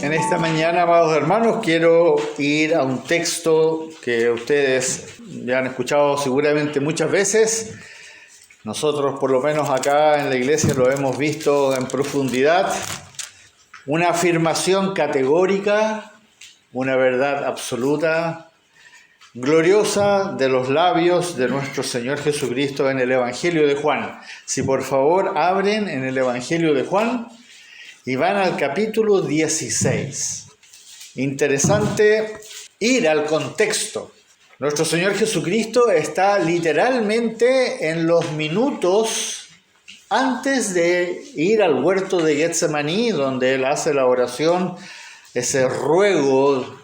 En esta mañana, amados hermanos, quiero ir a un texto que ustedes ya han escuchado seguramente muchas veces. Nosotros, por lo menos acá en la iglesia, lo hemos visto en profundidad. Una afirmación categórica, una verdad absoluta, gloriosa de los labios de nuestro Señor Jesucristo en el Evangelio de Juan. Si por favor abren en el Evangelio de Juan y van al capítulo 16. Interesante ir al contexto. Nuestro Señor Jesucristo está literalmente en los minutos antes de ir al huerto de Getsemaní, donde Él hace la oración, ese ruego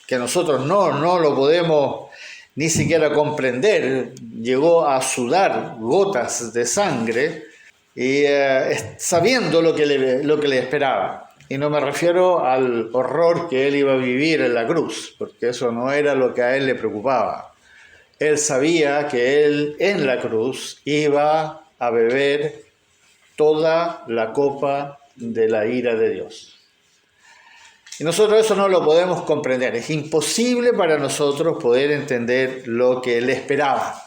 que nosotros no lo podemos ni siquiera comprender. Llegó a sudar gotas de sangre y sabiendo lo que le esperaba. Y no me refiero al horror que Él iba a vivir en la cruz, porque eso no era lo que a Él le preocupaba. Él sabía que Él en la cruz iba a beber toda la copa de la ira de Dios. Y nosotros eso no lo podemos comprender. Es imposible para nosotros poder entender lo que le esperaba.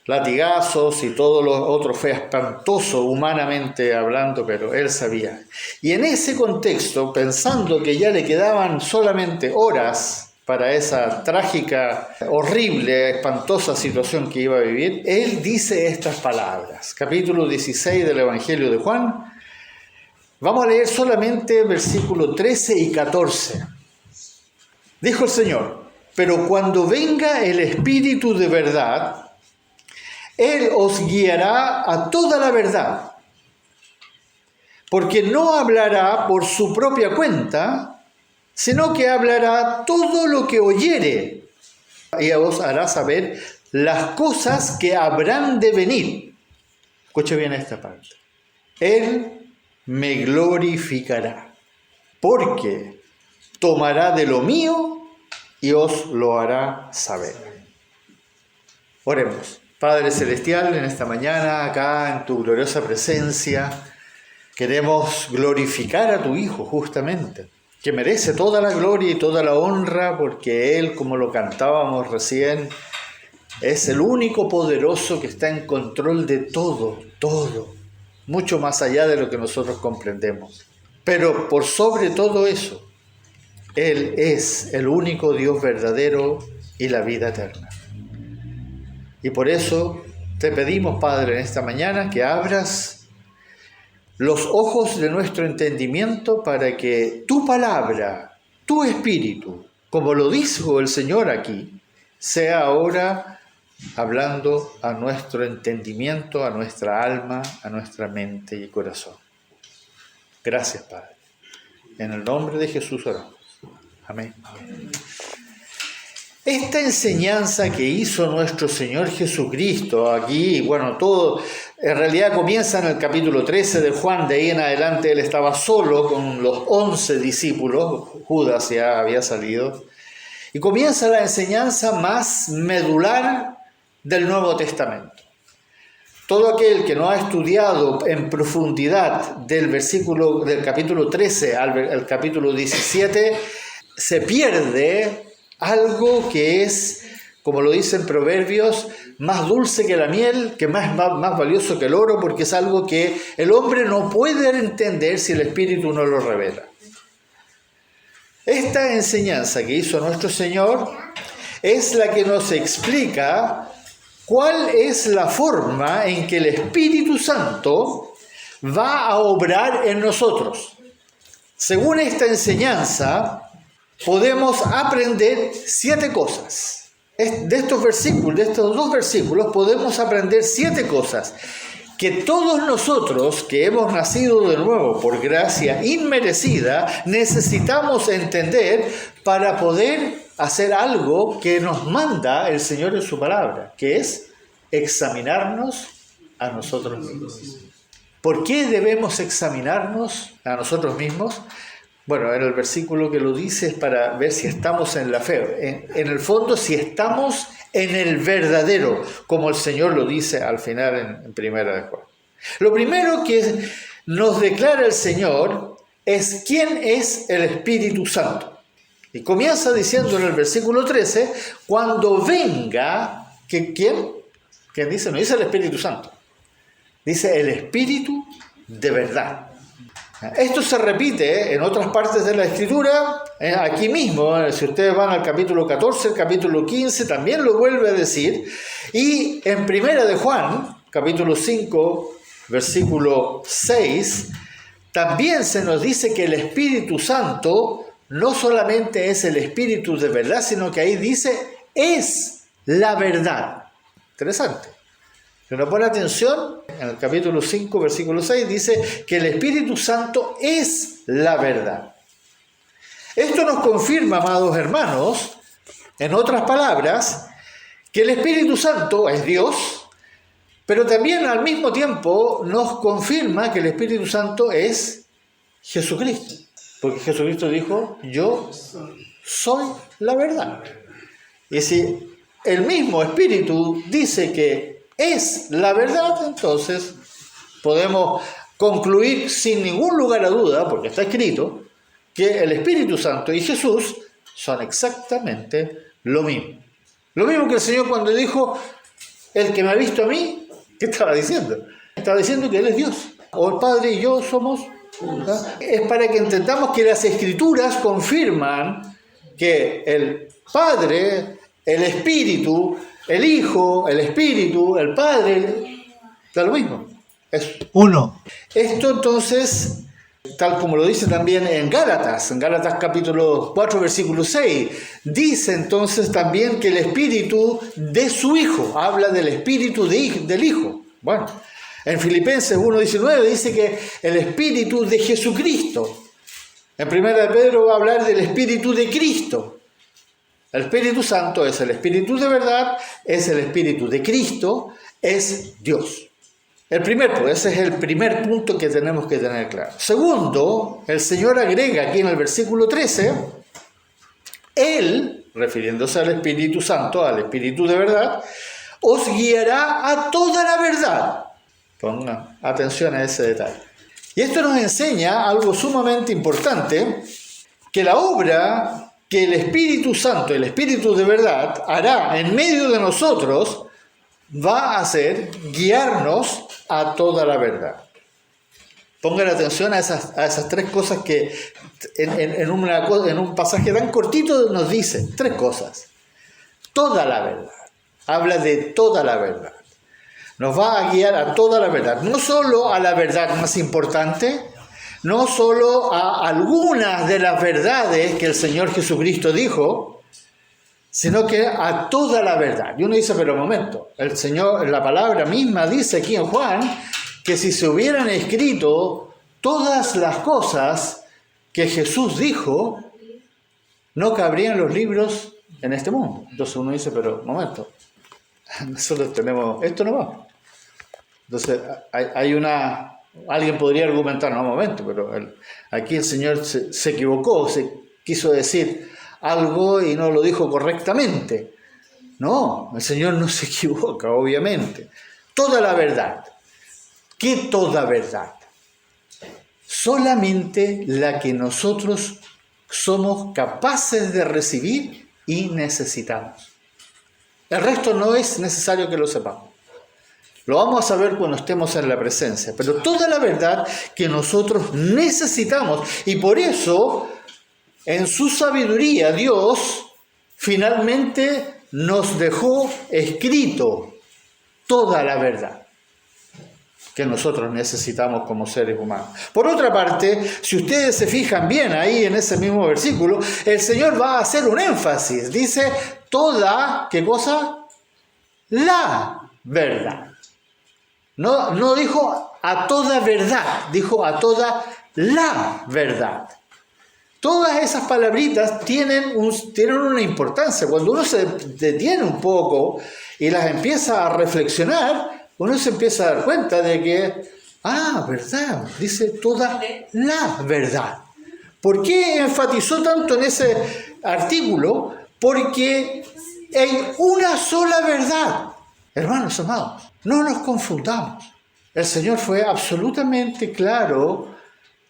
Latigazos y todo lo otro fue espantoso humanamente hablando, pero Él sabía. Y en ese contexto, pensando que ya le quedaban solamente horas para esa trágica, horrible, espantosa situación que iba a vivir, Él dice estas palabras. Capítulo 16 del Evangelio de Juan. Vamos a leer solamente versículos 13 y 14. Dijo el Señor: pero cuando venga el Espíritu de verdad, Él os guiará a toda la verdad, porque no hablará por su propia cuenta, sino que hablará todo lo que oyere, y os hará saber las cosas que habrán de venir. Escuche bien esta parte. Él me glorificará, porque tomará de lo mío y os lo hará saber. Oremos. Padre Celestial, en esta mañana, acá en tu gloriosa presencia, queremos glorificar a tu Hijo justamente, que merece toda la gloria y toda la honra, porque Él, como lo cantábamos recién, es el único poderoso que está en control de todo, mucho más allá de lo que nosotros comprendemos. Pero por sobre todo eso, Él es el único Dios verdadero y la vida eterna. Y por eso te pedimos, Padre, en esta mañana que abras los ojos de nuestro entendimiento para que tu palabra, tu espíritu, como lo dijo el Señor aquí, sea ahora hablando a nuestro entendimiento, a nuestra alma, a nuestra mente y corazón. Gracias, Padre. En el nombre de Jesús oramos. Amén. Esta enseñanza que hizo nuestro Señor Jesucristo aquí, todo en realidad comienza en el capítulo 13 de Juan. De ahí en adelante Él estaba solo con los 11 discípulos, Judas ya había salido, y comienza la enseñanza más medular del Nuevo Testamento. Todo aquel que no ha estudiado en profundidad del capítulo 13 al capítulo 17, se pierde algo que es, como lo dicen Proverbios, más dulce que la miel, que más valioso que el oro, porque es algo que el hombre no puede entender si el Espíritu no lo revela. Esta enseñanza que hizo nuestro Señor es la que nos explica cuál es la forma en que el Espíritu Santo va a obrar en nosotros. Según esta enseñanza, podemos aprender 7 cosas. De estos dos versículos, podemos aprender 7 cosas que todos nosotros que hemos nacido de nuevo por gracia inmerecida necesitamos entender para poder hacer algo que nos manda el Señor en su palabra, que es examinarnos a nosotros mismos. ¿Por qué debemos examinarnos a nosotros mismos? Bueno, en el versículo que lo dice es para ver si estamos en la fe. En el fondo, si estamos en el verdadero, como el Señor lo dice al final en Primera de Juan. Lo primero que nos declara el Señor es quién es el Espíritu Santo. Y comienza diciendo en el versículo 13, cuando venga, ¿quién? ¿Quién dice? No dice el Espíritu Santo. Dice el Espíritu de verdad. Esto se repite en otras partes de la Escritura, aquí mismo, si ustedes van al capítulo 14, el capítulo 15, también lo vuelve a decir. Y en Primera de Juan, capítulo 5, versículo 6, también se nos dice que el Espíritu Santo no solamente es el Espíritu de verdad, sino que ahí dice, es la verdad. Interesante. Si uno pone atención, en el capítulo 5, versículo 6, dice que el Espíritu Santo es la verdad. Esto nos confirma, amados hermanos, en otras palabras, que el Espíritu Santo es Dios, pero también al mismo tiempo nos confirma que el Espíritu Santo es Jesucristo. Porque Jesucristo dijo, yo soy la verdad. Y si el mismo Espíritu dice que es la verdad, entonces podemos concluir sin ningún lugar a duda, porque está escrito, que el Espíritu Santo y Jesús son exactamente lo mismo. Lo mismo que el Señor cuando dijo, el que me ha visto a mí, ¿qué estaba diciendo? Estaba diciendo que Él es Dios. O el Padre y yo somos. ¿No? Es para que entendamos que las Escrituras confirman que el Padre, el Espíritu, el Hijo, el Espíritu, el Padre, da lo mismo. Es uno. Esto entonces, tal como lo dice también en Gálatas capítulo 4, versículo 6, dice entonces también que el Espíritu de su Hijo, habla del Espíritu del Hijo. Bueno, en Filipenses 1:19 dice que el Espíritu de Jesucristo. En Primera de Pedro va a hablar del Espíritu de Cristo. El Espíritu Santo es el Espíritu de verdad, es el Espíritu de Cristo, es Dios. Ese es el primer punto que tenemos que tener claro. Segundo, el Señor agrega aquí en el versículo 13, Él, refiriéndose al Espíritu Santo, al Espíritu de verdad, os guiará a toda la verdad. Pongan atención a ese detalle. Y esto nos enseña algo sumamente importante, que la obra que el Espíritu Santo, el Espíritu de verdad, hará en medio de nosotros, va a ser guiarnos a toda la verdad. Pongan atención a esas tres cosas que en un pasaje tan cortito nos dice, tres cosas. Toda la verdad. Habla de toda la verdad. Nos va a guiar a toda la verdad. No solo a la verdad más importante, no solo a algunas de las verdades que el Señor Jesucristo dijo, sino que a toda la verdad. Y uno dice, pero un momento, el Señor, la palabra misma dice aquí en Juan, que si se hubieran escrito todas las cosas que Jesús dijo, no cabrían los libros en este mundo. Entonces uno dice, pero un momento, nosotros tenemos esto nomás. Entonces alguien podría argumentar, no, un momento, pero aquí el Señor se equivocó, se quiso decir algo y no lo dijo correctamente. No, el Señor no se equivoca, obviamente. Toda la verdad. ¿Qué toda verdad? Solamente la que nosotros somos capaces de recibir y necesitamos. El resto no es necesario que lo sepamos. Lo vamos a saber cuando estemos en la presencia. Pero toda la verdad que nosotros necesitamos. Y por eso, en su sabiduría, Dios finalmente nos dejó escrito toda la verdad que nosotros necesitamos como seres humanos. Por otra parte, si ustedes se fijan bien ahí en ese mismo versículo, el Señor va a hacer un énfasis. Dice, toda, ¿qué cosa? La verdad. No dijo a toda verdad, dijo a toda la verdad. Todas esas palabritas tienen una importancia. Cuando uno se detiene un poco y las empieza a reflexionar, uno se empieza a dar cuenta de que, verdad, dice toda la verdad. ¿Por qué enfatizó tanto en ese artículo? Porque hay una sola verdad. Hermanos amados, no nos confundamos. El Señor fue absolutamente claro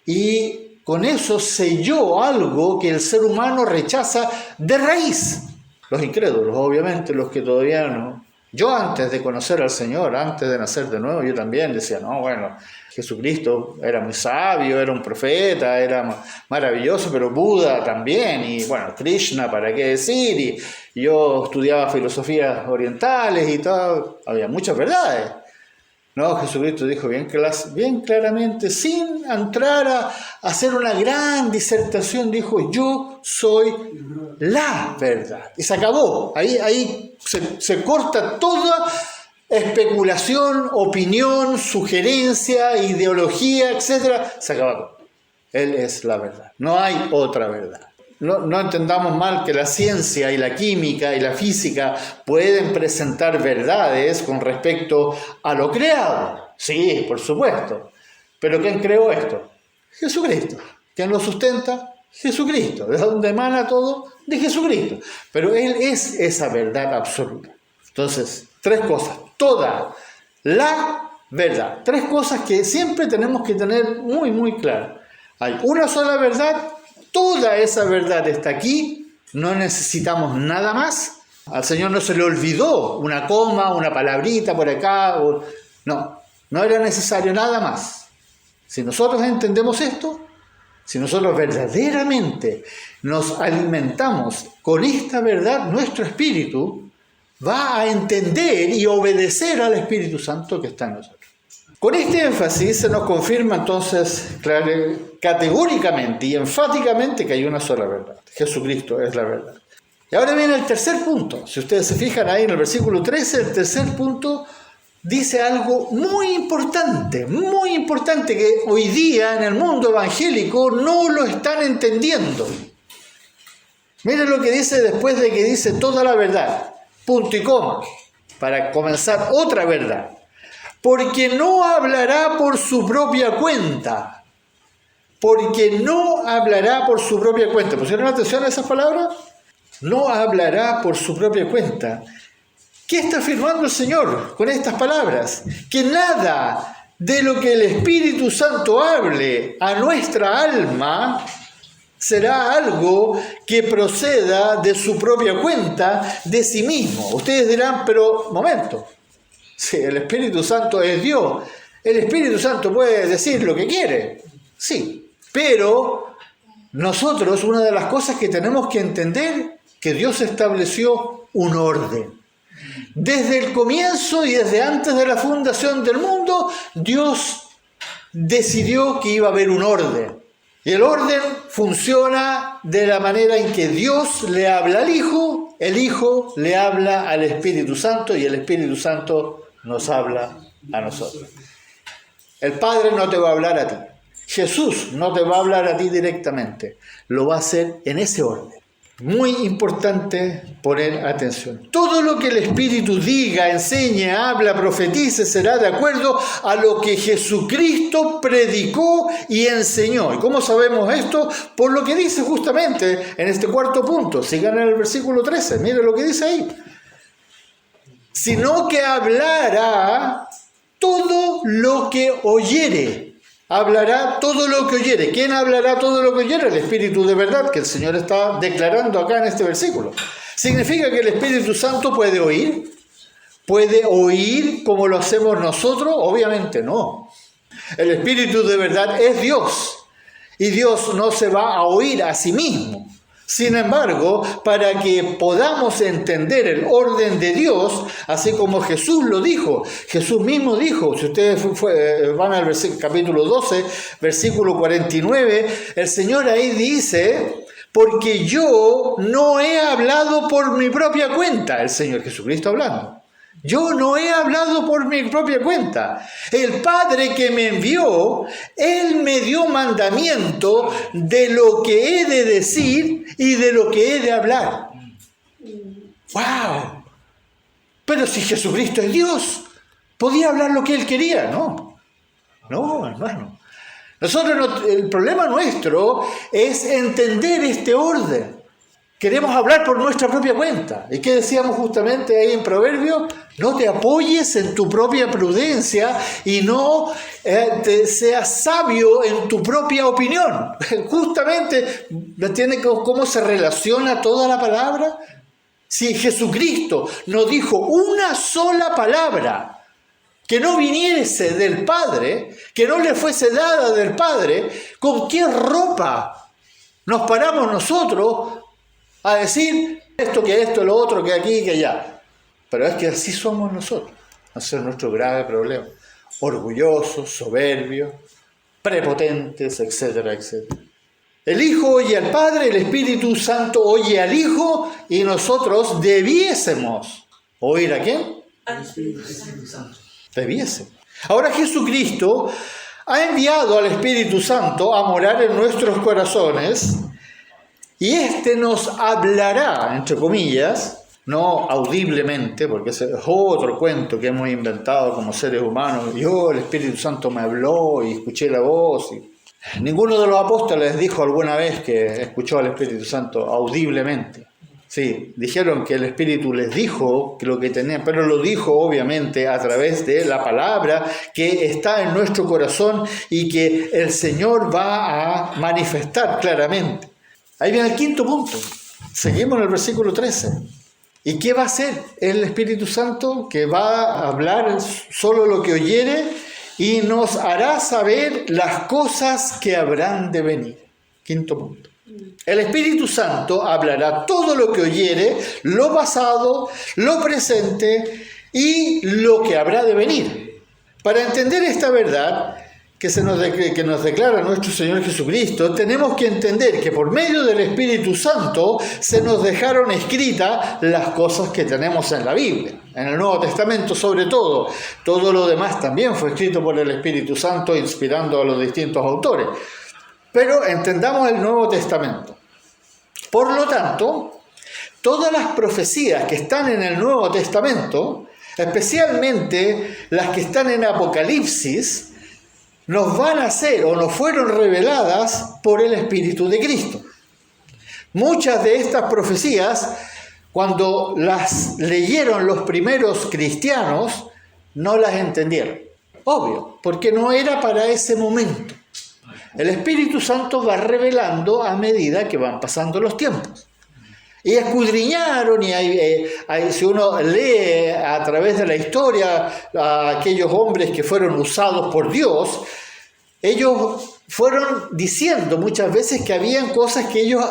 y con eso selló algo que el ser humano rechaza de raíz. Los incrédulos, obviamente, los que todavía no. Yo antes de conocer al Señor, antes de nacer de nuevo, yo también decía, no, bueno, Jesucristo era muy sabio, era un profeta, era maravilloso, pero Buda también, y bueno, Krishna, ¿para qué decir? Y yo estudiaba filosofías orientales y todo, había muchas verdades. No, Jesucristo dijo bien claramente, sin entrar a hacer una gran disertación, dijo, yo soy la verdad. Y se acabó. Ahí se corta toda especulación, opinión, sugerencia, ideología, etc. Se acabó. Él es la verdad. No hay otra verdad. No entendamos mal que la ciencia y la química y la física pueden presentar verdades con respecto a lo creado. Sí, por supuesto. Pero ¿quién creó esto? Jesucristo. ¿Quién lo sustenta? Jesucristo. ¿De dónde emana todo? De Jesucristo. Pero Él es esa verdad absoluta. Entonces, 3 cosas. Toda la verdad. 3 cosas que siempre tenemos que tener muy, muy claras. Hay una sola verdad. Toda esa verdad está aquí, no necesitamos nada más. Al Señor no se le olvidó una coma, una palabrita por acá. No era necesario nada más. Si nosotros entendemos esto, si nosotros verdaderamente nos alimentamos con esta verdad, nuestro espíritu va a entender y obedecer al Espíritu Santo que está en nosotros. Con este énfasis se nos confirma entonces categóricamente y enfáticamente que hay una sola verdad. Jesucristo es la verdad. Y ahora viene el tercer punto. Si ustedes se fijan ahí en el versículo 13, el tercer punto dice algo muy importante que hoy día en el mundo evangélico no lo están entendiendo. Miren lo que dice después de que dice toda la verdad, punto y coma, para comenzar otra verdad. Porque no hablará por su propia cuenta. Porque no hablará por su propia cuenta. ¿Pusieron atención a esas palabras? No hablará por su propia cuenta. ¿Qué está afirmando el Señor con estas palabras? Que nada de lo que el Espíritu Santo hable a nuestra alma será algo que proceda de su propia cuenta, de sí mismo. Ustedes dirán, pero momento. Sí, el Espíritu Santo es Dios. El Espíritu Santo puede decir lo que quiere. Sí, pero nosotros, una de las cosas que tenemos que entender, que Dios estableció un orden. Desde el comienzo y desde antes de la fundación del mundo, Dios decidió que iba a haber un orden. Y el orden funciona de la manera en que Dios le habla al Hijo, el Hijo le habla al Espíritu Santo y el Espíritu Santo nos habla a nosotros. El Padre no te va a hablar a ti. Jesús no te va a hablar a ti directamente. Lo va a hacer en ese orden. Muy importante poner atención. Todo lo que el Espíritu diga, enseñe, habla, profetice, será de acuerdo a lo que Jesucristo predicó y enseñó. ¿Y cómo sabemos esto? Por lo que dice justamente en este cuarto punto. Sigan en el versículo 13. Miren lo que dice ahí. Sino que hablará todo lo que oyere. Hablará todo lo que oyere. ¿Quién hablará todo lo que oyere? El Espíritu de verdad que el Señor está declarando acá en este versículo. ¿Significa que el Espíritu Santo puede oír? ¿Puede oír como lo hacemos nosotros? Obviamente no. El Espíritu de verdad es Dios. Y Dios no se va a oír a sí mismo. Sin embargo, para que podamos entender el orden de Dios, así como Jesús lo dijo, Jesús mismo dijo, si ustedes van al capítulo 12, versículo 49, el Señor ahí dice, porque yo no he hablado por mi propia cuenta, el Señor Jesucristo hablando. Yo no he hablado por mi propia cuenta. El Padre que me envió, Él me dio mandamiento de lo que he de decir y de lo que he de hablar. ¡Wow! Pero si Jesucristo es Dios, podía hablar lo que Él quería. No, hermano. Nosotros el problema nuestro es entender este orden. queremos hablar por nuestra propia cuenta. ¿Y qué decíamos justamente ahí en Proverbios? No te apoyes en tu propia prudencia y no seas sabio en tu propia opinión. Justamente, ¿entienden cómo se relaciona toda la palabra? Si Jesucristo nos dijo una sola palabra que no viniese del Padre, que no le fuese dada del Padre, ¿con qué ropa nos paramos nosotros a decir esto, lo otro, que aquí, que allá? Pero es que así somos nosotros. Ese es nuestro grave problema. Orgullosos, soberbios, prepotentes, etcétera, etcétera. El Hijo oye al Padre, el Espíritu Santo oye al Hijo, y nosotros debiésemos oír ¿a quién? Al Espíritu Santo. Debiésemos. Ahora Jesucristo ha enviado al Espíritu Santo a morar en nuestros corazones, y éste nos hablará, entre comillas, no audiblemente, porque ese es otro cuento que hemos inventado como seres humanos. El Espíritu Santo me habló y escuché la voz. Ninguno de los apóstoles dijo alguna vez que escuchó al Espíritu Santo audiblemente. Sí, dijeron que el Espíritu les dijo que lo que tenían, pero lo dijo obviamente a través de la palabra que está en nuestro corazón y que el Señor va a manifestar claramente. Ahí viene el quinto punto. Seguimos en el versículo 13. ¿Y qué va a hacer el Espíritu Santo? Que va a hablar solo lo que oyere y nos hará saber las cosas que habrán de venir. Quinto punto. El Espíritu Santo hablará todo lo que oyere, lo pasado, lo presente y lo que habrá de venir. Para entender esta verdad que nos declara nuestro Señor Jesucristo, tenemos que entender que por medio del Espíritu Santo se nos dejaron escritas las cosas que tenemos en la Biblia. En el Nuevo Testamento sobre todo. Todo lo demás también fue escrito por el Espíritu Santo, inspirando a los distintos autores. Pero entendamos el Nuevo Testamento. Por lo tanto, todas las profecías que están en el Nuevo Testamento, especialmente las que están en Apocalipsis, nos van a ser o nos fueron reveladas por el Espíritu de Cristo. Muchas de estas profecías, cuando las leyeron los primeros cristianos, no las entendieron. Obvio, porque no era para ese momento. El Espíritu Santo va revelando a medida que van pasando los tiempos. Y escudriñaron, y si uno lee a través de la historia a aquellos hombres que fueron usados por Dios, ellos fueron diciendo muchas veces que habían cosas que ellos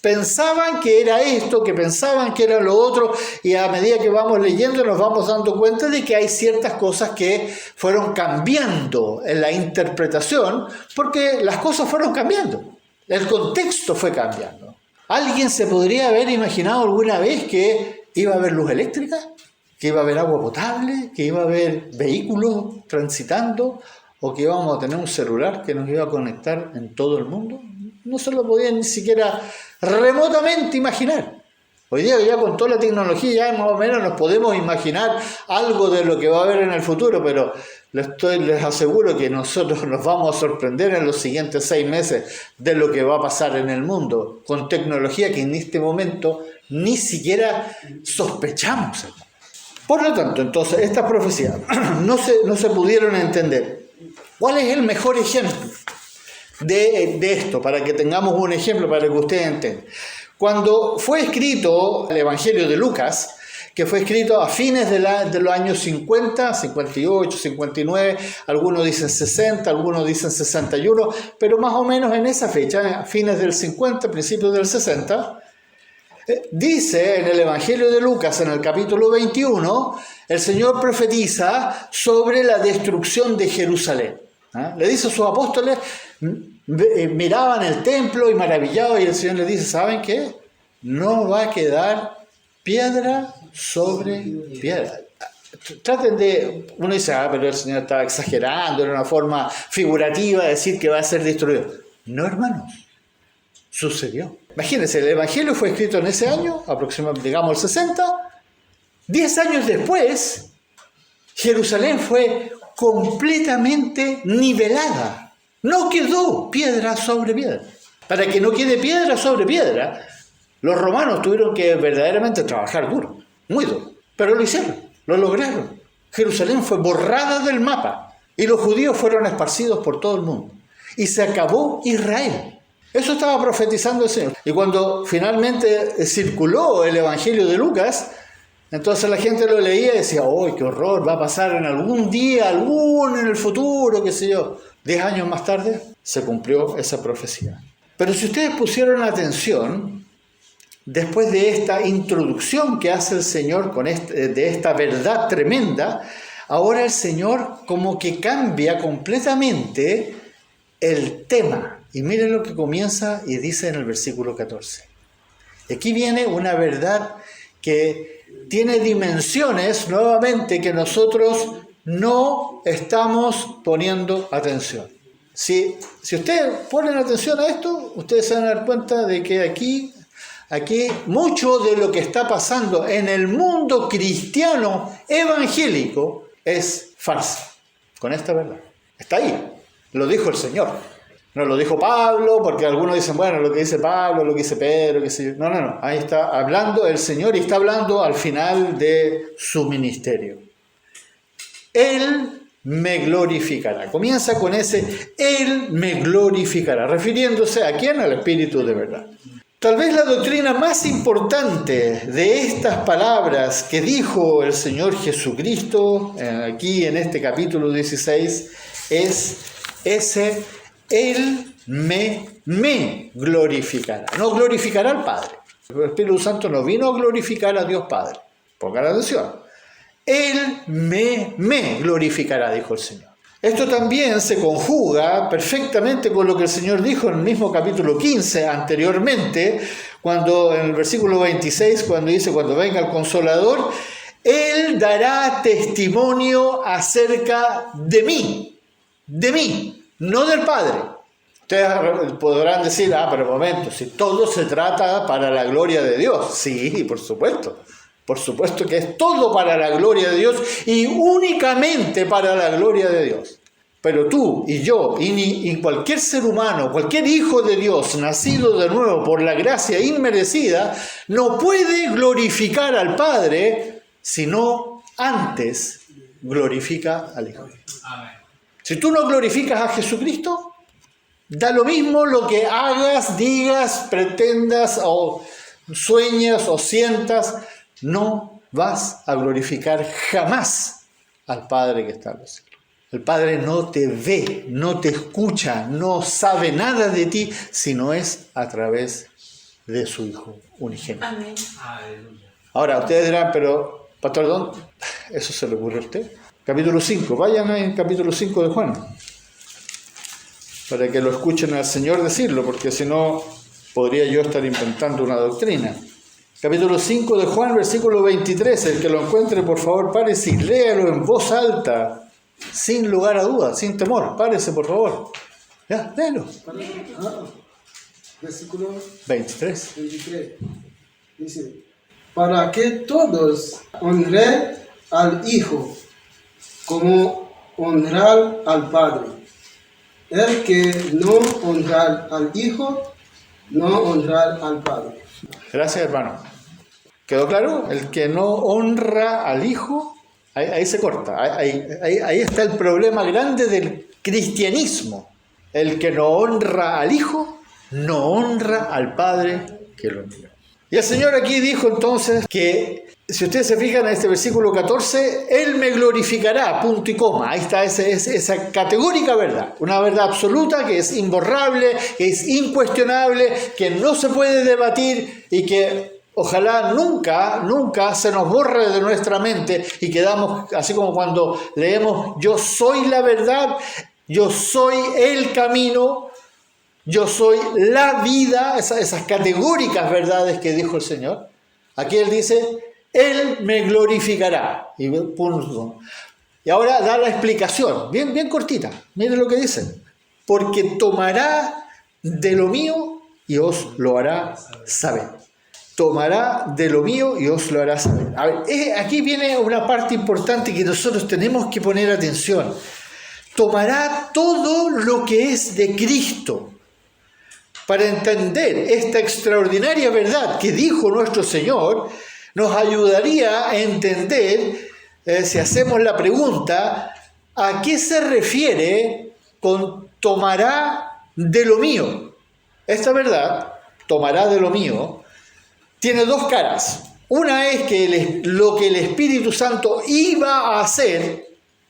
pensaban que era esto, que pensaban que era lo otro, y a medida que vamos leyendo nos vamos dando cuenta de que hay ciertas cosas que fueron cambiando en la interpretación, porque las cosas fueron cambiando, el contexto fue cambiando. ¿Alguien se podría haber imaginado alguna vez que iba a haber luz eléctrica? ¿Que iba a haber agua potable? ¿Que iba a haber vehículos transitando? ¿O que íbamos a tener un celular que nos iba a conectar en todo el mundo? No se lo podían ni siquiera remotamente imaginar. Hoy día ya con toda la tecnología ya más o menos nos podemos imaginar algo de lo que va a haber en el futuro, pero les aseguro que nosotros nos vamos a sorprender en los siguientes 6 meses de lo que va a pasar en el mundo con tecnología que en este momento ni siquiera sospechamos. Por lo tanto, entonces, estas profecías no se pudieron entender. ¿Cuál es el mejor ejemplo de esto? Para que tengamos un ejemplo, para que ustedes entiendan. Cuando fue escrito el Evangelio de Lucas, que fue escrito a fines de los años 50, 58, 59, algunos dicen 60, algunos dicen 61, pero más o menos en esa fecha, a fines del 50, principios del 60, dice en el Evangelio de Lucas, en el capítulo 21, el Señor profetiza sobre la destrucción de Jerusalén. Le dice a sus apóstoles, miraban el templo y maravillados, y el Señor les dice, ¿saben qué? No va a quedar piedra sobre piedra. Traten de, uno dice, pero el Señor estaba exagerando, era una forma figurativa de decir que va a ser destruido. No, hermanos, sucedió. Imagínense, el Evangelio fue escrito en ese año, aproximadamente, digamos, el 60. 10 años después, Jerusalén fue completamente nivelada. No quedó piedra sobre piedra. Para que no quede piedra sobre piedra, Los romanos tuvieron que verdaderamente trabajar duro, muy duro, pero lo hicieron, lo lograron. Jerusalén fue borrada del mapa y los judíos fueron esparcidos por todo el mundo. Y se acabó Israel. Eso estaba profetizando el Señor. Y cuando finalmente circuló el Evangelio de Lucas, entonces la gente lo leía y decía, ¡oh, qué horror! Va a pasar en algún día, en el futuro, qué sé yo. 10 años más tarde se cumplió esa profecía. Pero si ustedes pusieron atención, después de esta introducción que hace el Señor de esta verdad tremenda, ahora el Señor como que cambia completamente el tema. Y miren lo que comienza y dice en el versículo 14. Aquí viene una verdad que tiene dimensiones nuevamente que nosotros no estamos poniendo atención. Si ustedes ponen atención a esto, ustedes se van a dar cuenta de que aquí mucho de lo que está pasando en el mundo cristiano evangélico es farsa, con esta verdad. Está ahí, lo dijo el Señor. No lo dijo Pablo, porque algunos dicen, bueno, lo que dice Pablo, lo que dice Pedro, qué sé yo. No. Ahí está hablando el Señor y está hablando al final de su ministerio. Él me glorificará. Comienza con ese, Él me glorificará, refiriéndose ¿a quién? Al Espíritu de verdad. Tal vez la doctrina más importante de estas palabras que dijo el Señor Jesucristo, aquí en este capítulo 16, es ese, Él me glorificará. No glorificará al Padre. El Espíritu Santo no vino a glorificar a Dios Padre. Pongan atención. Él me glorificará, dijo el Señor. Esto también se conjuga perfectamente con lo que el Señor dijo en el mismo capítulo 15 anteriormente, cuando en el versículo 26, cuando dice, cuando venga el Consolador, Él dará testimonio acerca de mí, no del Padre. Ustedes podrán decir, pero un momento, si todo se trata para la gloria de Dios. Sí, por supuesto. Por supuesto que es todo para la gloria de Dios y únicamente para la gloria de Dios. Pero tú y yo y cualquier ser humano, cualquier hijo de Dios nacido de nuevo por la gracia inmerecida, no puede glorificar al Padre sino antes glorifica al Hijo. Amén. Si tú no glorificas a Jesucristo, da lo mismo lo que hagas, digas, pretendas o sueñas o sientas, no vas a glorificar jamás al Padre que está en los cielos. El Padre no te ve, no te escucha, no sabe nada de ti, sino es a través de su Hijo unigénito. Amén. Ahora, ustedes dirán, pero, Pastor Don, ¿eso se le ocurre a usted? Capítulo 5, vayan en capítulo 5 de Juan, para que lo escuchen al Señor decirlo, porque si no, podría yo estar inventando una doctrina. Capítulo 5 de Juan, versículo 23. El que lo encuentre, por favor, párese y léalo en voz alta, sin lugar a dudas, sin temor. Párese, por favor. Ya, léelo. Versículo 23. Dice, para que todos honren al Hijo, como honrar al Padre. El que no honra al Hijo, no honra al Padre. Gracias, hermano. ¿Quedó claro? El que no honra al Hijo, ahí se corta. Ahí está el problema grande del cristianismo. El que no honra al Hijo, no honra al Padre que lo envió. Y el Señor aquí dijo entonces que, si ustedes se fijan en este versículo 14, Él me glorificará, punto y coma. Ahí está esa categórica verdad. Una verdad absoluta que es imborrable, que es incuestionable, que no se puede debatir y que ojalá nunca se nos borre de nuestra mente y quedamos así como cuando leemos, yo soy la verdad, yo soy el camino, yo soy la vida, esas categóricas verdades que dijo el Señor. Aquí Él dice, Él me glorificará. Y ahora da la explicación, bien cortita. Miren lo que dice. Porque tomará de lo mío y os lo hará saber. Tomará de lo mío y os lo hará saber. A ver, aquí viene una parte importante que nosotros tenemos que poner atención. Tomará todo lo que es de Cristo. para entender esta extraordinaria verdad que dijo nuestro Señor, nos ayudaría a entender, si hacemos la pregunta, ¿a qué se refiere con tomará de lo mío? Esta verdad, tomará de lo mío, tiene dos caras. Una es que lo que el Espíritu Santo iba a hacer,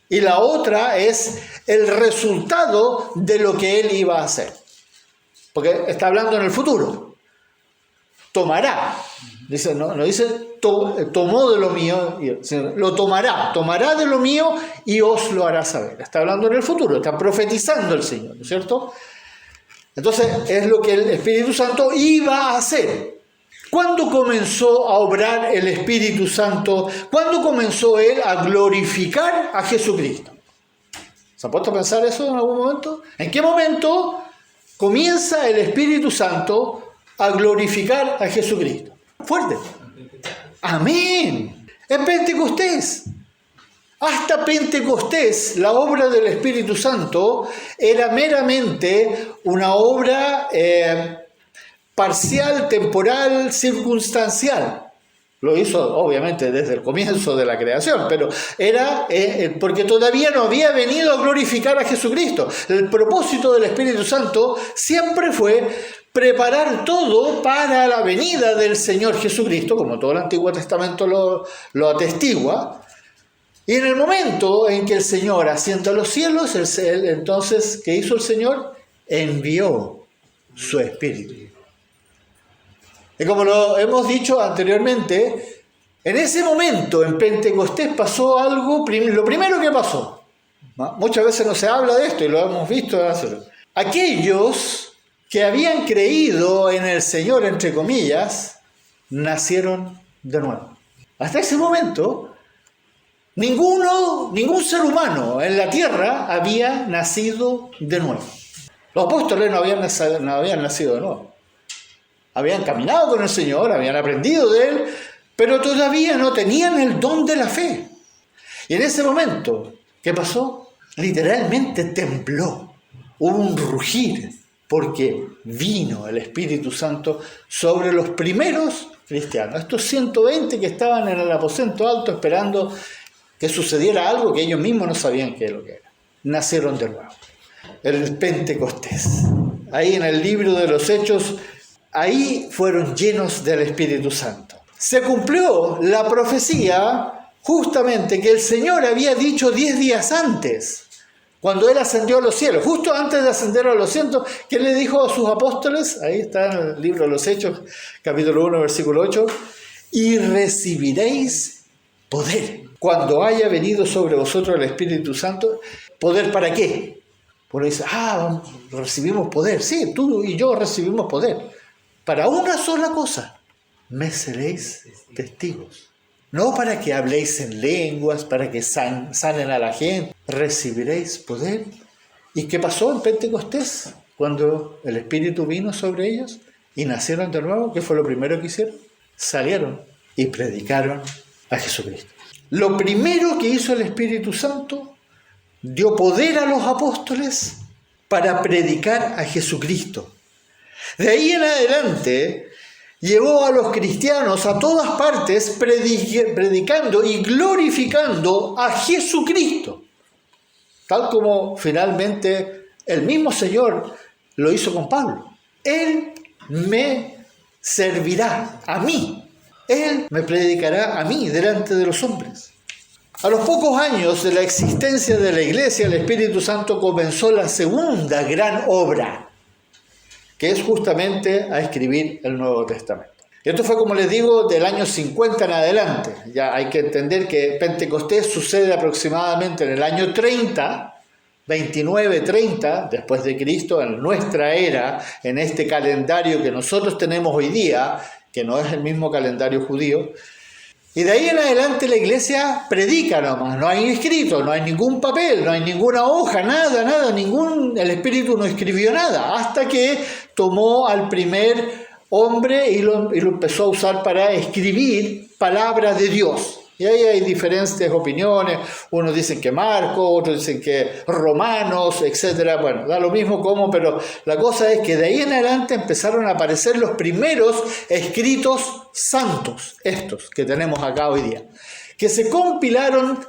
y la otra es el resultado de lo que Él iba a hacer. Porque está hablando en el futuro. Tomará. Dice, no dice tomó de lo mío, sino lo tomará de lo mío y os lo hará saber. Está hablando en el futuro, está profetizando el Señor, ¿no es cierto? Entonces es lo que el Espíritu Santo iba a hacer. ¿Cuándo comenzó a obrar el Espíritu Santo? ¿Cuándo comenzó Él a glorificar a Jesucristo? ¿Se ha puesto a pensar eso en algún momento? ¿En qué momento comienza el Espíritu Santo a glorificar a Jesucristo? Fuerte. Amén. En Pentecostés. Hasta Pentecostés, la obra del Espíritu Santo era meramente una obra parcial, temporal, circunstancial. Lo hizo obviamente desde el comienzo de la creación, pero era porque todavía no había venido a glorificar a Jesucristo. El propósito del Espíritu Santo siempre fue preparar todo para la venida del Señor Jesucristo, como todo el Antiguo Testamento lo atestigua. Y en el momento en que el Señor asciende a los cielos, entonces, ¿qué hizo el Señor? Envió su Espíritu. Y como lo hemos dicho anteriormente, en ese momento, en Pentecostés, pasó algo, lo primero que pasó. ¿No? Muchas veces no se habla de esto y lo hemos visto. Aquellos que habían creído en el Señor, entre comillas, nacieron de nuevo. Hasta ese momento, ningún ser humano en la tierra había nacido de nuevo. Los apóstoles no habían nacido de nuevo. Habían caminado con el Señor, habían aprendido de Él, pero todavía no tenían el don de la fe. Y en ese momento, ¿qué pasó? Literalmente tembló. Hubo un rugir, porque vino el Espíritu Santo sobre los primeros cristianos. Estos 120 que estaban en el aposento alto esperando que sucediera algo que ellos mismos no sabían qué es lo que era. Nacieron de nuevo. El Pentecostés. Ahí en el libro de los Hechos, ahí fueron llenos del Espíritu Santo. Se cumplió la profecía justamente que el Señor había dicho 10 días antes, cuando Él ascendió a los cielos. Justo antes de ascender a los cielos, ¿qué le dijo a sus apóstoles? Ahí está en el libro de los Hechos, capítulo 1, versículo 8. Y recibiréis poder cuando haya venido sobre vosotros el Espíritu Santo. ¿Poder para qué? Porque dice, recibimos poder. Sí, tú y yo recibimos poder. Para una sola cosa, me seréis testigos. No para que habléis en lenguas, para que sanen a la gente. Recibiréis poder. ¿Y qué pasó en Pentecostés? Cuando el Espíritu vino sobre ellos y nacieron de nuevo, ¿qué fue lo primero que hicieron? Salieron y predicaron a Jesucristo. Lo primero que hizo el Espíritu Santo, dio poder a los apóstoles para predicar a Jesucristo. De ahí en adelante, llevó a los cristianos a todas partes predicando y glorificando a Jesucristo. Tal como finalmente el mismo Señor lo hizo con Pablo. Él me servirá a mí. Él me predicará a mí delante de los hombres. A los pocos años de la existencia de la iglesia, el Espíritu Santo comenzó la segunda gran obra, que es justamente a escribir el Nuevo Testamento. Y esto fue, como les digo, del año 50 en adelante. Ya hay que entender que Pentecostés sucede aproximadamente en el año 30, 29-30 después de Cristo, en nuestra era, en este calendario que nosotros tenemos hoy día, que no es el mismo calendario judío. Y de ahí en adelante la iglesia predica nomás, no hay escrito, no hay ningún papel, no hay ninguna hoja, nada, el Espíritu no escribió nada, hasta que tomó al primer hombre y lo empezó a usar para escribir palabras de Dios. Y ahí hay diferentes opiniones, unos dicen que Marcos, otros dicen que Romanos, etc. Bueno, da lo mismo cómo, pero la cosa es que de ahí en adelante empezaron a aparecer los primeros escritos santos, estos que tenemos acá hoy día, que se compilaron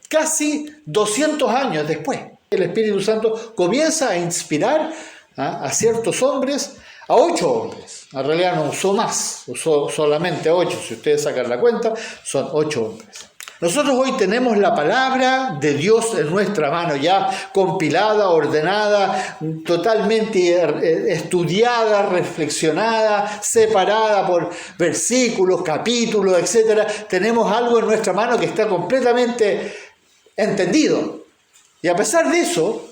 casi 200 años después. El Espíritu Santo comienza a inspirar a ciertos hombres, a 8 hombres. En realidad no usó más, usó solamente 8. Si ustedes sacan la cuenta, son 8 hombres. Nosotros hoy tenemos la palabra de Dios en nuestra mano, ya compilada, ordenada, totalmente estudiada, reflexionada, separada por versículos, capítulos, etc. Tenemos algo en nuestra mano que está completamente entendido. Y a pesar de eso,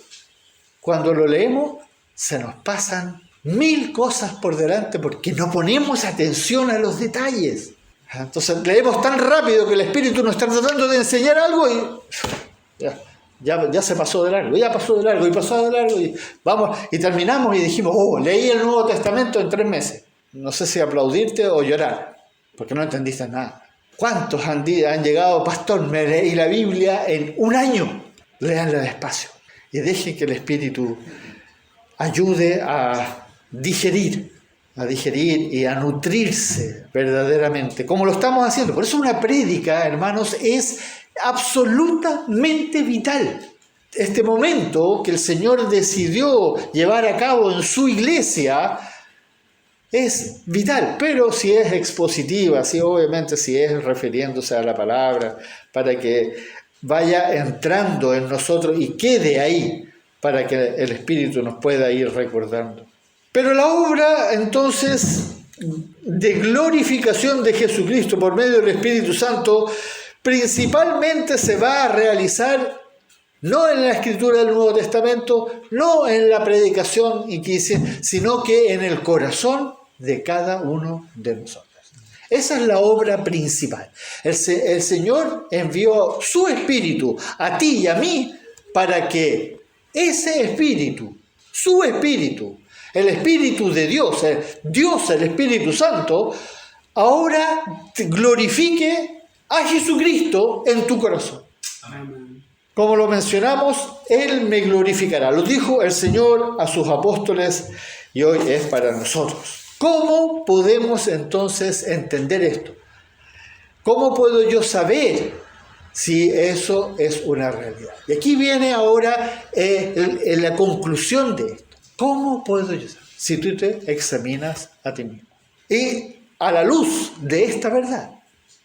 cuando lo leemos, se nos pasan 1000 cosas por delante porque no ponemos atención a los detalles. Entonces leemos tan rápido que el Espíritu nos está tratando de enseñar algo y ya se pasó de largo, ya pasó de largo y pasó de largo y vamos y terminamos y dijimos, leí el Nuevo Testamento en 3 meses. No sé si aplaudirte o llorar, porque no entendiste nada. ¿Cuántos han llegado, pastor, me leí la Biblia en 1 año? Léanla despacio y dejen que el Espíritu ayude a digerir y a nutrirse verdaderamente, como lo estamos haciendo. Por eso una prédica, hermanos, es absolutamente vital. Este momento que el Señor decidió llevar a cabo en su iglesia es vital, pero si es expositiva, obviamente si es refiriéndose a la palabra, para que vaya entrando en nosotros y quede ahí, para que el Espíritu nos pueda ir recordando. Pero la obra, entonces, de glorificación de Jesucristo por medio del Espíritu Santo, principalmente se va a realizar no en la escritura del Nuevo Testamento, no en la predicación, sino que en el corazón de cada uno de nosotros. Esa es la obra principal. El Señor envió su Espíritu a ti y a mí para que ese Espíritu, su Espíritu, el Espíritu de Dios, el Espíritu Santo, ahora glorifique a Jesucristo en tu corazón. Amén. Como lo mencionamos, Él me glorificará. Lo dijo el Señor a sus apóstoles y hoy es para nosotros. ¿Cómo podemos entonces entender esto? ¿Cómo puedo yo saber si eso es una realidad? Y aquí viene ahora la conclusión de esto. ¿Cómo puedo yo saber? Si tú te examinas a ti mismo. Y a la luz de esta verdad.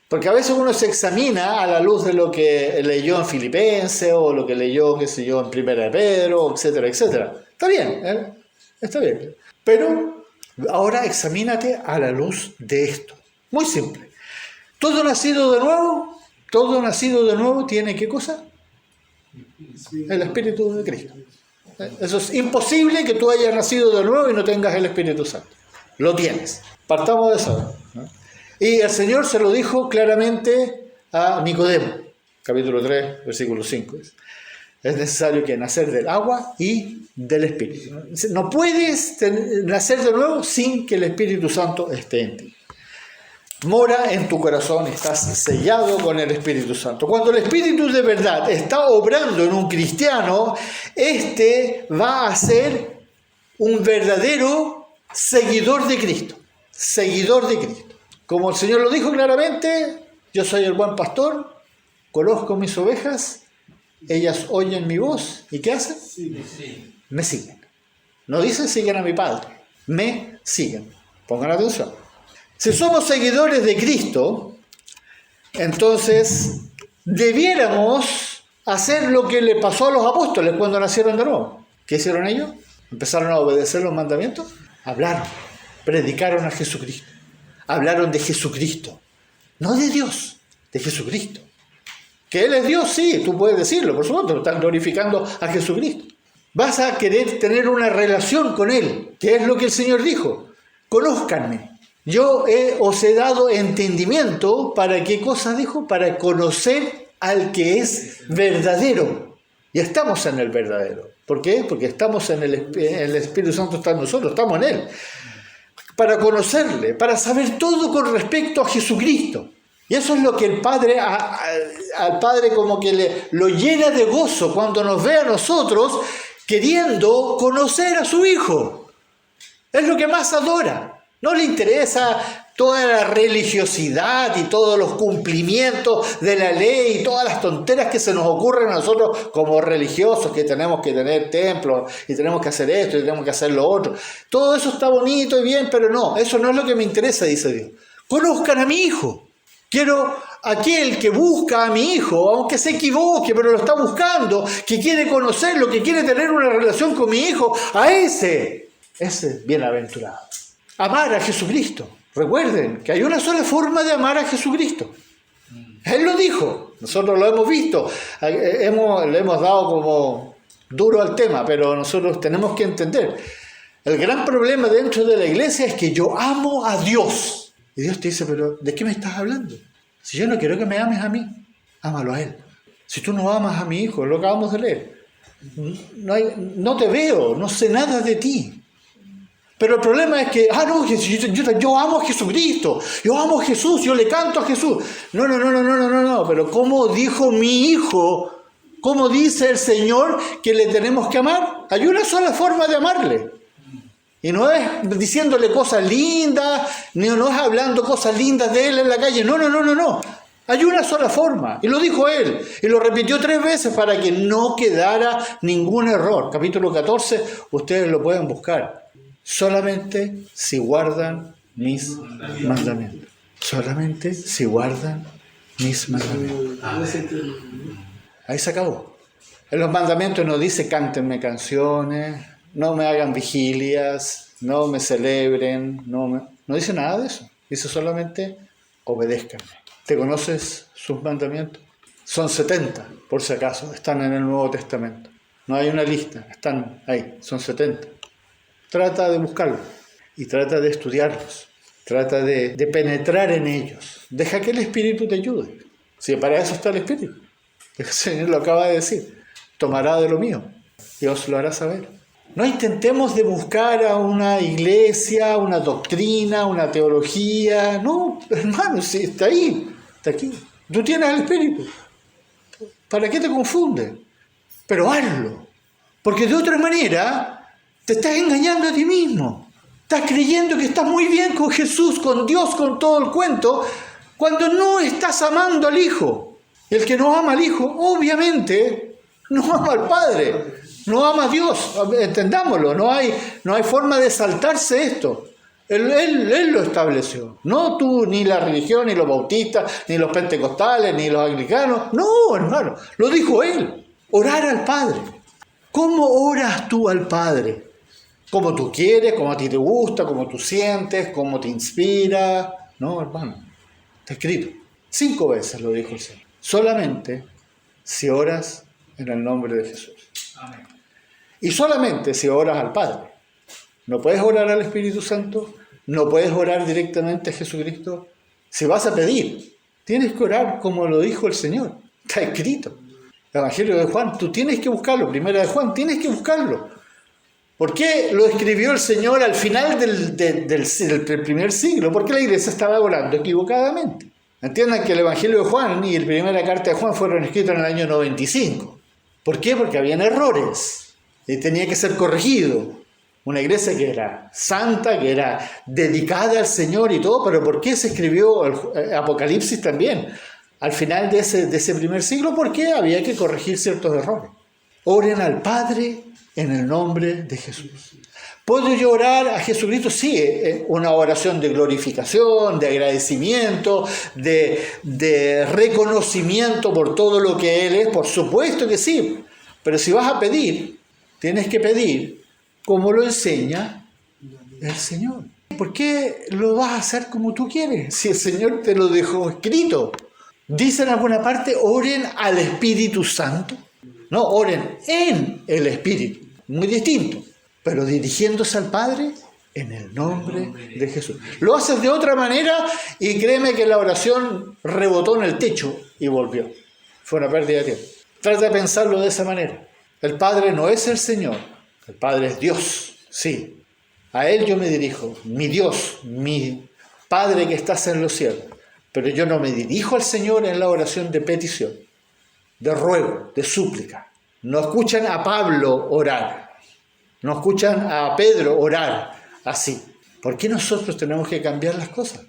Porque a veces uno se examina a la luz de lo que leyó en Filipenses o lo que leyó, en Primera de Pedro, etcétera, etcétera. Está bien, está bien. Pero ahora examínate a la luz de esto. Muy simple. Todo nacido de nuevo tiene ¿qué cosa? El Espíritu de Cristo. Eso es imposible que tú hayas nacido de nuevo y no tengas el Espíritu Santo. Lo tienes. Partamos de eso, ¿no? Y el Señor se lo dijo claramente a Nicodemo, capítulo 3, versículo 5. Es necesario que nacer del agua y del Espíritu. No puedes nacer de nuevo sin que el Espíritu Santo esté en ti. Mora en tu corazón, estás sellado con el Espíritu Santo. Cuando el Espíritu de verdad está obrando en un cristiano, este va a ser un verdadero seguidor de Cristo. Seguidor de Cristo. Como el Señor lo dijo claramente, yo soy el buen pastor, conozco mis ovejas, ellas oyen mi voz, ¿y qué hacen? Sí. Me siguen. No dicen siguen a mi Padre, me siguen. Pongan atención. Si somos seguidores de Cristo, entonces debiéramos hacer lo que le pasó a los apóstoles cuando nacieron de nuevo. ¿Qué hicieron ellos? Empezaron a obedecer los mandamientos, hablaron, predicaron a Jesucristo, hablaron de Jesucristo, no de Dios, de Jesucristo. Que Él es Dios, sí, tú puedes decirlo, por supuesto, están glorificando a Jesucristo. Vas a querer tener una relación con Él, que es lo que el Señor dijo, conózcanme. Yo os he dado entendimiento, ¿para qué cosa dijo? Para conocer al que es verdadero. Y estamos en el verdadero. ¿Por qué? Porque estamos en el Espíritu Santo, está en nosotros, estamos en Él. Para conocerle, para saber todo con respecto a Jesucristo. Y eso es lo que el Padre, al Padre como que lo llena de gozo cuando nos ve a nosotros queriendo conocer a su Hijo. Es lo que más adora. No le interesa toda la religiosidad y todos los cumplimientos de la ley y todas las tonteras que se nos ocurren a nosotros como religiosos, que tenemos que tener templos y tenemos que hacer esto y tenemos que hacer lo otro. Todo eso está bonito y bien, pero no, eso no es lo que me interesa, dice Dios. Conozcan a mi Hijo. Quiero aquel que busca a mi Hijo, aunque se equivoque, pero lo está buscando, que quiere conocerlo, que quiere tener una relación con mi Hijo, a ese es bienaventurado. Amar a Jesucristo. Recuerden que hay una sola forma de amar a Jesucristo. Él lo dijo, nosotros lo hemos visto, le hemos dado como duro al tema, pero nosotros tenemos que entender. El gran problema dentro de la iglesia es que yo amo a Dios. Y Dios te dice, pero ¿de qué me estás hablando? Si yo no quiero que me ames a mí, ámalo a Él. Si tú no amas a mi Hijo, lo acabamos de leer, no te veo, no sé nada de ti. Pero el problema es que, yo amo a Jesucristo, yo amo a Jesús, yo le canto a Jesús. No, pero ¿cómo dijo mi Hijo? ¿Cómo dice el Señor que le tenemos que amar? Hay una sola forma de amarle. Y no es diciéndole cosas lindas, no es hablando cosas lindas de Él en la calle. No. Hay una sola forma. Y lo dijo Él. Y lo repitió 3 veces para que no quedara ningún error. Capítulo 14, ustedes lo pueden buscar. Solamente si guardan mis mandamientos. Solamente si guardan mis mandamientos. Ahí se acabó. En los mandamientos no dice cántenme canciones, no me hagan vigilias, no me celebren, no dice nada de eso. Dice solamente obedézcanme. ¿Te conoces sus mandamientos? Son 70, por si acaso, están en el Nuevo Testamento. No hay una lista, están ahí, son 70. Trata de buscarlos y trata de estudiarlos, trata de penetrar en ellos. Deja que el Espíritu te ayude. Si para eso está el Espíritu. El Señor lo acaba de decir. Tomará de lo mío y os lo hará saber. No intentemos de buscar a una iglesia, una doctrina, una teología. No, hermano, si está ahí, está aquí. Tú tienes el Espíritu. ¿Para qué te confundes? Pero hazlo. Porque de otra manera te estás engañando a ti mismo. Estás creyendo que estás muy bien con Jesús, con Dios, con todo el cuento, cuando no estás amando al Hijo. El que no ama al Hijo, obviamente, no ama al Padre, no ama a Dios. Entendámoslo, no hay forma de saltarse esto. Él lo estableció. No tú, ni la religión, ni los bautistas, ni los pentecostales, ni los anglicanos. No, hermano, lo dijo Él. Orar al Padre. ¿Cómo oras tú al Padre? Como tú quieres, como a ti te gusta, como tú sientes, como te inspira. No, hermano, está escrito. 5 veces lo dijo el Señor. Solamente si oras en el nombre de Jesús. Amén. Y solamente si oras al Padre. No puedes orar al Espíritu Santo, no puedes orar directamente a Jesucristo. Si vas a pedir, tienes que orar como lo dijo el Señor. Está escrito. El Evangelio de Juan, tú tienes que buscarlo. Primera de Juan, tienes que buscarlo. ¿Por qué lo escribió el Señor al final del primer siglo? Porque la iglesia estaba orando equivocadamente. Entiendan que el Evangelio de Juan y la primera carta de Juan fueron escritos en el año 95. ¿Por qué? Porque habían errores y tenía que ser corregido. Una iglesia que era santa, que era dedicada al Señor y todo, pero ¿por qué se escribió el Apocalipsis también al final de ese primer siglo? Porque había que corregir ciertos errores. Oren al Padre en el nombre de Jesús. ¿Puedo yo orar a Jesucristo? Sí, una oración de glorificación, de agradecimiento, de reconocimiento por todo lo que Él es. Por supuesto que sí. Pero si vas a pedir, tienes que pedir como lo enseña el Señor. ¿Por qué lo vas a hacer como tú quieres? Si el Señor te lo dejó escrito. Dice en alguna parte, oren al Espíritu Santo. No, oren en el Espíritu. Muy distinto. Pero dirigiéndose al Padre en el nombre de Jesús. Lo haces de otra manera y créeme que la oración rebotó en el techo y volvió. Fue una pérdida de tiempo. Trata de pensarlo de esa manera. El Padre no es el Señor. El Padre es Dios. Sí. A Él yo me dirijo. Mi Dios, mi Padre que estás en los cielos. pero yo no me dirijo al Señor en la oración de petición, de ruego, de súplica. No escuchan a Pablo orar, no escuchan a Pedro orar así. ¿Por qué nosotros tenemos que cambiar las cosas?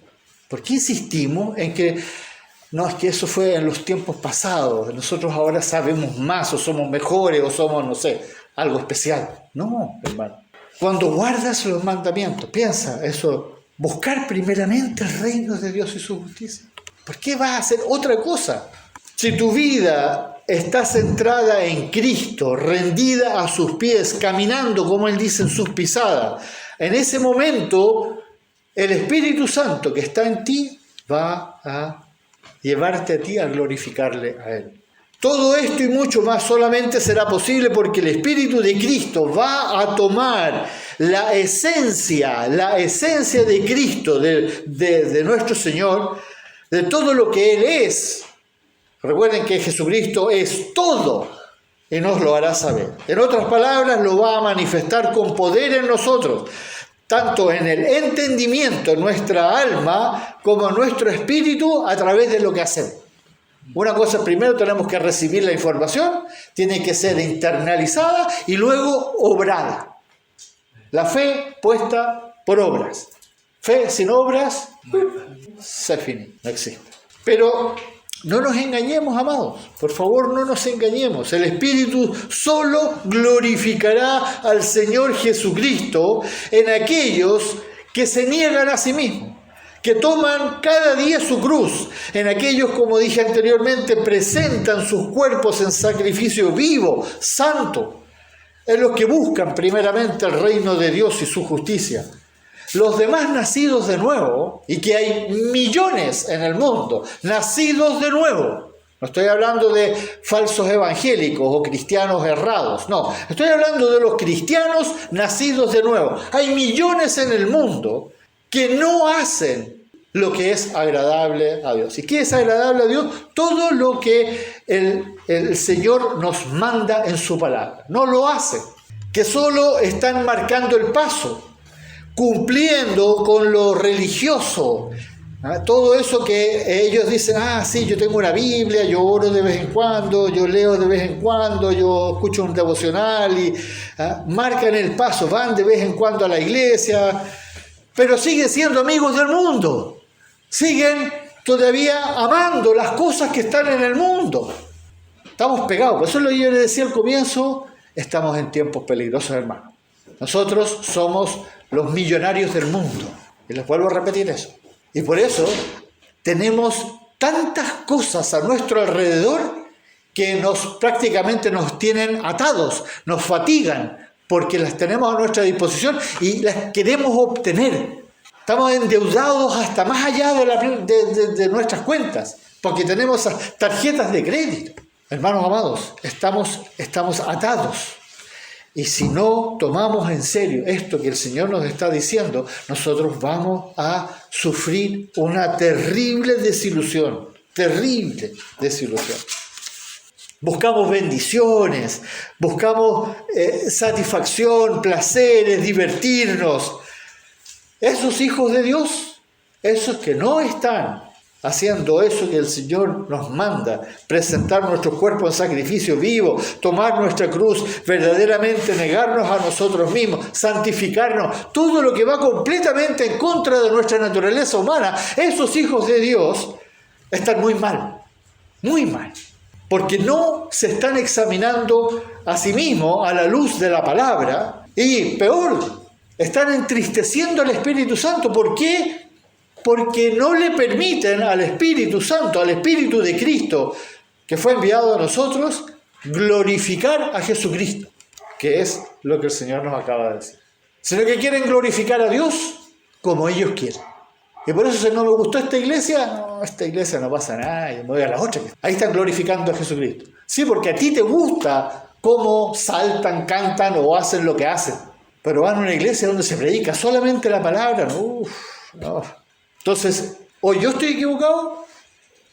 ¿Por qué insistimos en que no, es que eso fue en los tiempos pasados, nosotros ahora sabemos más, o somos mejores, o somos, no sé, algo especial? No, hermano. Cuando guardas los mandamientos, piensa eso, buscar primeramente el reino de Dios y su justicia. ¿Por qué vas a hacer otra cosa? Si tu vida está centrada en Cristo, rendida a sus pies, caminando, como Él dice, en sus pisadas, en ese momento el Espíritu Santo que está en ti va a llevarte a ti a glorificarle a Él. Todo esto y mucho más solamente será posible porque el Espíritu de Cristo va a tomar la esencia de Cristo, de nuestro Señor, de todo lo que Él es. Recuerden que Jesucristo es todo y nos lo hará saber. En otras palabras, lo va a manifestar con poder en nosotros, tanto en el entendimiento, en nuestra alma, como en nuestro espíritu a través de lo que hacemos. Una cosa, primero tenemos que recibir la información, tiene que ser internalizada y luego obrada. La fe puesta por obras. Fe sin obras, se finí, no existe. Pero no nos engañemos, amados, por favor no nos engañemos. El Espíritu solo glorificará al Señor Jesucristo en aquellos que se niegan a sí mismos, que toman cada día su cruz, en aquellos, como dije anteriormente, presentan sus cuerpos en sacrificio vivo, santo, en los que buscan primeramente el reino de Dios y su justicia. Los demás nacidos de nuevo, y que hay millones en el mundo, nacidos de nuevo. No estoy hablando de falsos evangélicos o cristianos errados, no. Estoy hablando de los cristianos nacidos de nuevo. Hay millones en el mundo que no hacen lo que es agradable a Dios. ¿Y qué es agradable a Dios? Todo lo que el Señor nos manda en su palabra. No lo hacen. Que solo están marcando el paso, cumpliendo con lo religioso. Todo eso que ellos dicen, sí, yo tengo una Biblia, yo oro de vez en cuando, yo leo de vez en cuando, yo escucho un devocional y marcan el paso, van de vez en cuando a la iglesia, pero siguen siendo amigos del mundo, siguen todavía amando las cosas que están en el mundo. Estamos pegados, por eso lo que yo les decía al comienzo, estamos en tiempos peligrosos, hermano. Nosotros somos los millonarios del mundo, y les vuelvo a repetir eso. Y por eso tenemos tantas cosas a nuestro alrededor que prácticamente nos tienen atados, nos fatigan, porque las tenemos a nuestra disposición y las queremos obtener. Estamos endeudados hasta más allá de nuestras cuentas, porque tenemos tarjetas de crédito. Hermanos amados, estamos atados. Y si no tomamos en serio esto que el Señor nos está diciendo, nosotros vamos a sufrir una terrible desilusión. Terrible desilusión. Buscamos bendiciones, buscamos satisfacción, placeres, divertirnos. Esos hijos de Dios, esos que no están haciendo eso que el Señor nos manda, presentar nuestros cuerpos en sacrificio vivo, tomar nuestra cruz, verdaderamente negarnos a nosotros mismos, santificarnos, todo lo que va completamente en contra de nuestra naturaleza humana, esos hijos de Dios están muy mal, porque no se están examinando a sí mismos a la luz de la palabra y peor, están entristeciendo al Espíritu Santo. ¿Por qué? Porque no le permiten al Espíritu Santo, al Espíritu de Cristo, que fue enviado a nosotros, glorificar a Jesucristo, que es lo que el Señor nos acaba de decir. Sino que quieren glorificar a Dios como ellos quieren. Y por eso, si no me gustó esta iglesia no pasa nada, yo me voy a la otra. Ahí están glorificando a Jesucristo. Sí, porque a ti te gusta cómo saltan, cantan o hacen lo que hacen. Pero van a una iglesia donde se predica solamente la palabra. No. Entonces, o yo estoy equivocado,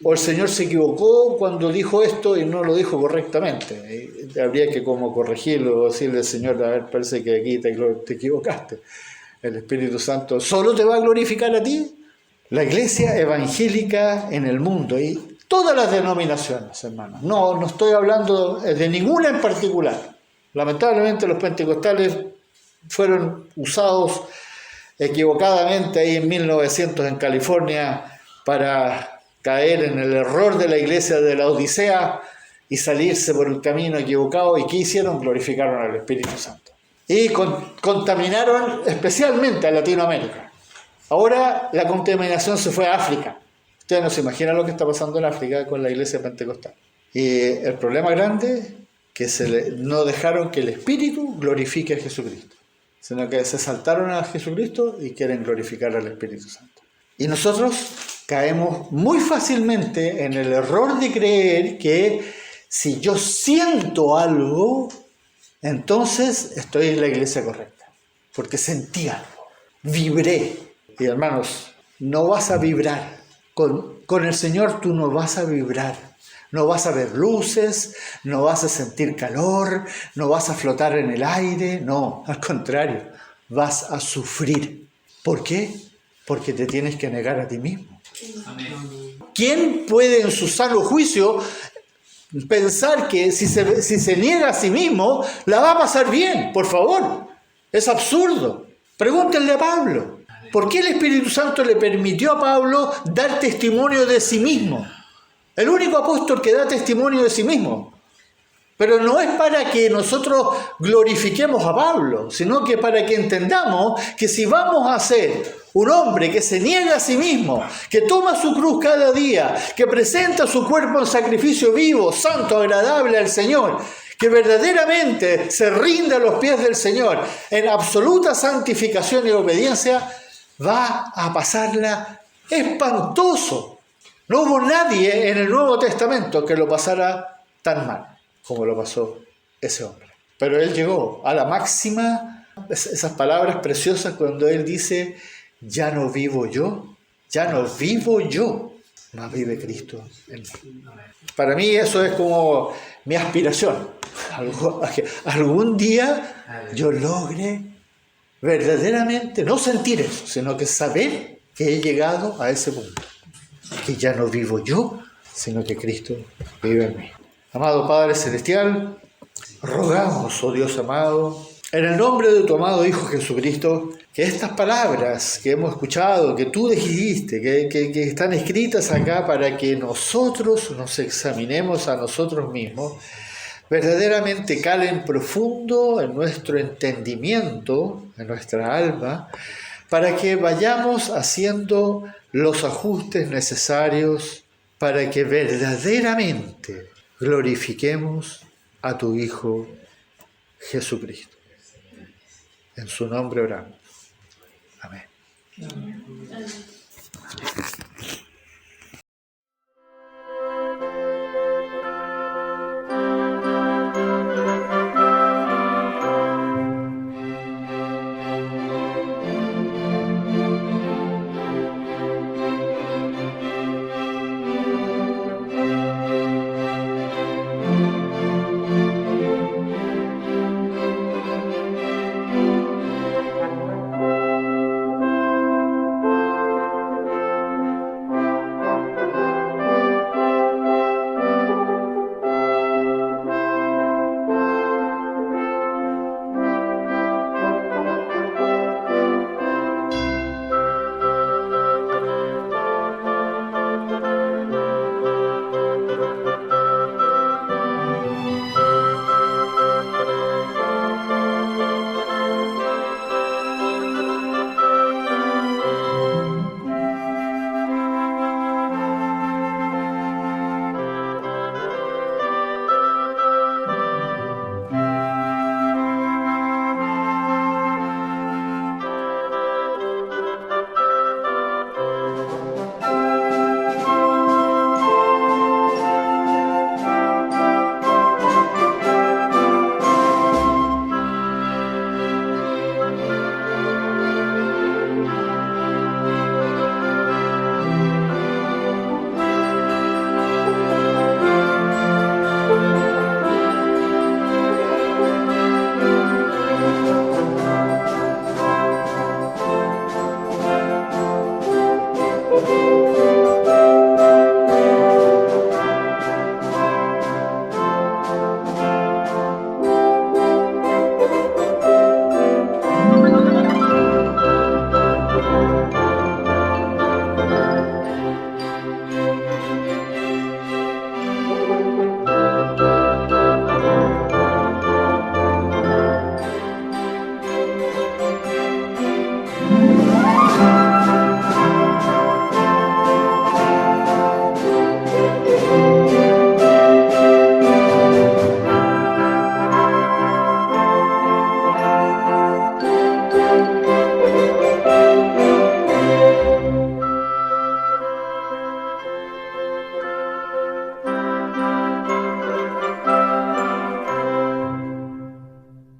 o el Señor se equivocó cuando dijo esto y no lo dijo correctamente. Habría que como corregirlo, decirle al Señor, a ver, parece que aquí te equivocaste. El Espíritu Santo solo te va a glorificar a ti, La iglesia evangélica en el mundo y todas las denominaciones, hermanos. No estoy hablando de ninguna en particular. Lamentablemente los pentecostales fueron usados equivocadamente ahí en 1900 en California para caer en el error de la iglesia de la Odisea y salirse por el camino equivocado. ¿Y qué hicieron? Glorificaron al Espíritu Santo. Y contaminaron especialmente a Latinoamérica. Ahora la contaminación se fue a África. Ustedes no se imaginan lo que está pasando en África con la iglesia pentecostal. Y el problema grande es que no dejaron que el Espíritu glorifique a Jesucristo, sino que se saltaron a Jesucristo y quieren glorificar al Espíritu Santo. Y nosotros caemos muy fácilmente en el error de creer que si yo siento algo, entonces estoy en la iglesia correcta, porque sentí algo, vibré. Y hermanos, no vas a vibrar. Con el Señor tú no vas a vibrar. No vas a ver luces, no vas a sentir calor, no vas a flotar en el aire. No, al contrario, vas a sufrir. ¿Por qué? Porque te tienes que negar a ti mismo. Amén. ¿Quién puede en su sano juicio pensar que si se niega a sí mismo, la va a pasar bien? Por favor, es absurdo. Pregúntenle a Pablo. ¿Por qué el Espíritu Santo le permitió a Pablo dar testimonio de sí mismo? El único apóstol que da testimonio de sí mismo. Pero no es para que nosotros glorifiquemos a Pablo, sino que para que entendamos que si vamos a ser un hombre que se niega a sí mismo, que toma su cruz cada día, que presenta su cuerpo en sacrificio vivo, santo, agradable al Señor, que verdaderamente se rinde a los pies del Señor en absoluta santificación y obediencia, va a pasarla espantoso. No hubo nadie en el Nuevo Testamento que lo pasara tan mal como lo pasó ese hombre. Pero él llegó a la máxima, esas palabras preciosas cuando él dice, ya no vivo yo, mas vive Cristo en mí. Para mí eso es como mi aspiración. Algún día yo logre verdaderamente no sentir eso, sino que saber que he llegado a ese punto. Que ya no vivo yo, sino que Cristo vive en mí. Amado Padre Celestial, rogamos, oh Dios amado, en el nombre de tu amado Hijo Jesucristo, que estas palabras que hemos escuchado, que tú dijiste, que están escritas acá para que nosotros nos examinemos a nosotros mismos, verdaderamente calen profundo en nuestro entendimiento, en nuestra alma, para que vayamos haciendo los ajustes necesarios para que verdaderamente glorifiquemos a tu Hijo Jesucristo. En su nombre oramos. Amén.